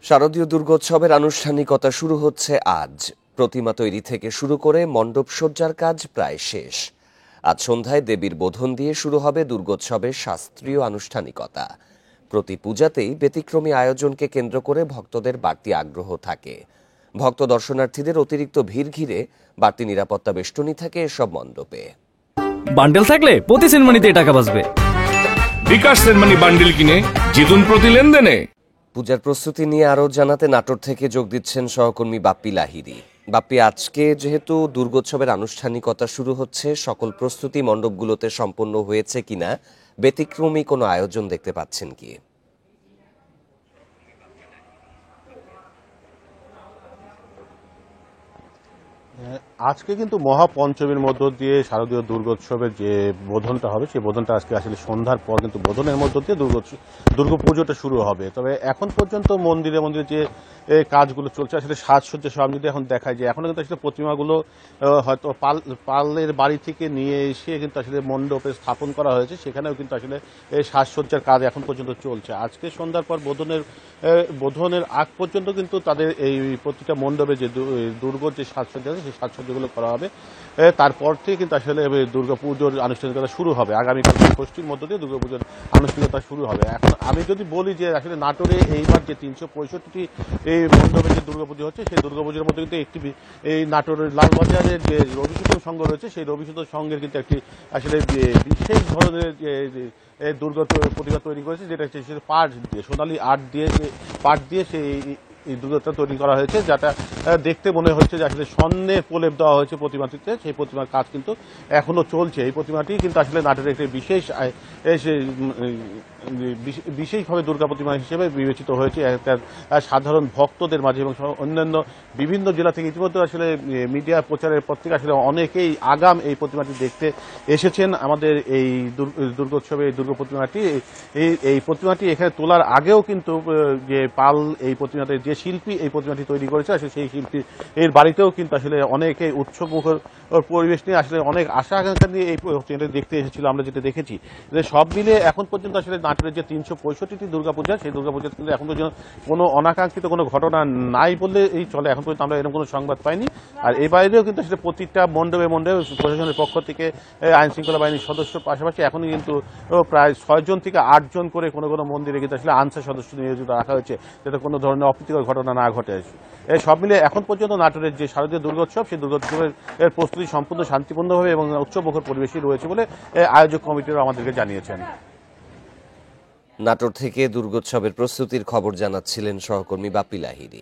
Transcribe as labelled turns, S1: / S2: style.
S1: শারদীয় দুর্গোৎসবের আনুষ্ঠানিকতা শুরু হচ্ছে আজ। প্রতিমা তৈরি থেকে শুরু করে মণ্ডপ সজ্জার কাজ প্রায় শেষ। আজ সন্ধ্যায় দেবীর বোধন দিয়ে শুরু হবে দুর্গোৎসবের শাস্ত্রীয় আনুষ্ঠানিকতা। প্রতি পূজাতেই ব্যতিক্রমী আয়োজনকে কেন্দ্র করে ভক্তদের বাড়তি আগ্রহ থাকে। ভক্ত দর্শনার্থীদের অতিরিক্ত ভিড় ঘিরে বাড়তি নিরাপত্তা বেষ্টনী থাকে এসব মণ্ডপে।
S2: বান্ডেল থাকলে প্রতি সেনমানিতে টাকা বাঁচবে।
S3: বিকাশ সেনমানি বান্ডেল কিনে জিতুন প্রতি লেনদেনে।
S1: পূজার প্রস্তুতি নিয়ে আরও জানাতে নাটোর থেকে যোগ দিচ্ছেন সহকর্মী বাপ্পি লাহিড়ী। বাপ্পি, আজকে যেহেতু দুর্গোৎসবের আনুষ্ঠানিকতা শুরু হচ্ছে, সকল প্রস্তুতি মণ্ডপগুলোতে সম্পন্ন হয়েছে কিনা, ব্যতিক্রমী কোনো আয়োজন দেখতে পাচ্ছেন কি?
S4: আজকে কিন্তু মহাপঞ্চমীর মধ্য দিয়ে শারদীয় দুর্গোৎসবের যে বোধনটা হবে, সেই বোধনটা আজকে আসলে সন্ধ্যার পর কিন্তু বোধনের মধ্য দিয়ে দুর্গাপুজোটা শুরু হবে। তবে এখন পর্যন্ত মন্দিরে মন্দিরে যে কাজগুলো চলছে, আসলে সাজসজ্জা সব যদি এখন দেখায় যে এখনো কিন্তু আসলে প্রতিমাগুলো হয়তো পালের বাড়ি থেকে নিয়ে এসে কিন্তু আসলে মণ্ডপে স্থাপন করা হয়েছে, সেখানেও কিন্তু আসলে সাজসজ্জার কাজ এখন পর্যন্ত চলছে। আজকে সন্ধ্যার পর বোধনের আগ পর্যন্ত কিন্তু তাদের এই প্রতিটা মণ্ডপে যে দুর্গোর যে সাজসজ্জা আছে সেই সাজসজ্জাগুলো করা হবে। তারপর থেকে কিন্তু আসলে দুর্গাপুজোর আনুষ্ঠানিকতা শুরু হবে। আগামীকাল ষষ্ঠীর মধ্য দিয়ে দুর্গাপুজোর আনুষ্ঠানিকতা শুরু হবে। এখন আমি যদি বলি যে আসলে নাটোরে এইবার যে 365টি এই মণ্ডপে যে দুর্গাপুজো হচ্ছে, সেই দুর্গাপুজোর মধ্যে কিন্তু একটি এই নাটোরের লালবাজারের যে রবিশঙ্কর সংঘ রয়েছে, সেই রবিশঙ্কর সংঘের কিন্তু একটি আসলে বিশেষ ধরনের যে দুর্গা প্রতিমা তৈরি করেছে, যেটা হচ্ছে পাট দিয়ে, সোনালী আর্ট দিয়ে, পাট দিয়ে এই দুর্গটা তৈরি করা হয়েছে, যেটা দেখতে মনে হচ্ছে যে আসলে স্বর্ণের প্রলেপ দেওয়া হয়েছে প্রতিমাটিতে। সেই প্রতিমার কাজ কিন্তু এখনো চলছে। এই প্রতিমাটি কিন্তু আসলে নাটোরের একটি বিশেষভাবে দুর্গা প্রতিমা হিসেবে বিবেচিত হয়েছে সাধারণ ভক্তদের মাঝে, এবং অন্যান্য বিভিন্ন জেলা থেকে ইতিমধ্যে আসলে মিডিয়া প্রচারের পর থেকে আসলে অনেকেই আগাম এই প্রতিমাটি দেখতে এসেছেন। আমাদের এই দুর্গোৎসবে এই দুর্গা প্রতিমাটি এই প্রতিমাটি এখানে তোলার আগেও কিন্তু যে পাল এই প্রতিমাতে যে শিল্পী এই প্রতিমাটি তৈরি করেছে, আসলে সেই শিল্পী এর বাড়িতেও কিন্তু আসলে অনেকে উৎসবমুখর পরিবেশ নিয়ে আসলে অনেক আশা আকাঙ্ক্ষা নিয়ে এই প্রতিমাটি দেখতে এসেছিল। আমরা যেটা দেখেছি যে সব মিলে এখন পর্যন্ত আসলে নাটোরের যে 365টি দুর্গাপূজা, সেই দুর্গাপূজা কিন্তু এখন পর্যন্ত কোনো অনাকাঙ্ক্ষিত কোনো ঘটনা নাই বলে এই চলে। এখন পর্যন্ত আমরা এরকম কোনো সংবাদ পাইনি। আর এই বাইরেও কিন্তু আসলে প্রতিটা মণ্ডপে প্রশাসনের পক্ষ থেকে আইন শৃঙ্খলা বাহিনীর সদস্য, পাশাপাশি এখনই কিন্তু প্রায় 6 জন থেকে 8 জন করে কোনো কোনো মন্দিরে কিন্তু আসলে আনসার সদস্য নিয়োজিত রাখা হয়েছে, যাতে কোনো ধরনের অপ্রীতিকর ঘটনা না ঘটে। সব মিলে এখন পর্যন্ত নাটোরের যে শারদীয় দুর্গোৎসব, সেই দুর্গোৎসবের প্রস্তুতি সম্পূর্ণ শান্তিপূর্ণভাবে এবং উৎসবমুখর পরিবেশই রয়েছে বলে আয়োজক কমিটিরা আমাদেরকে জানিয়েছেন।
S1: নাটোর থেকে দুর্গোৎসবের প্রস্তুতির খবর জানাচ্ছিলেন সহকর্মী বাপ্পি লাহিড়ী।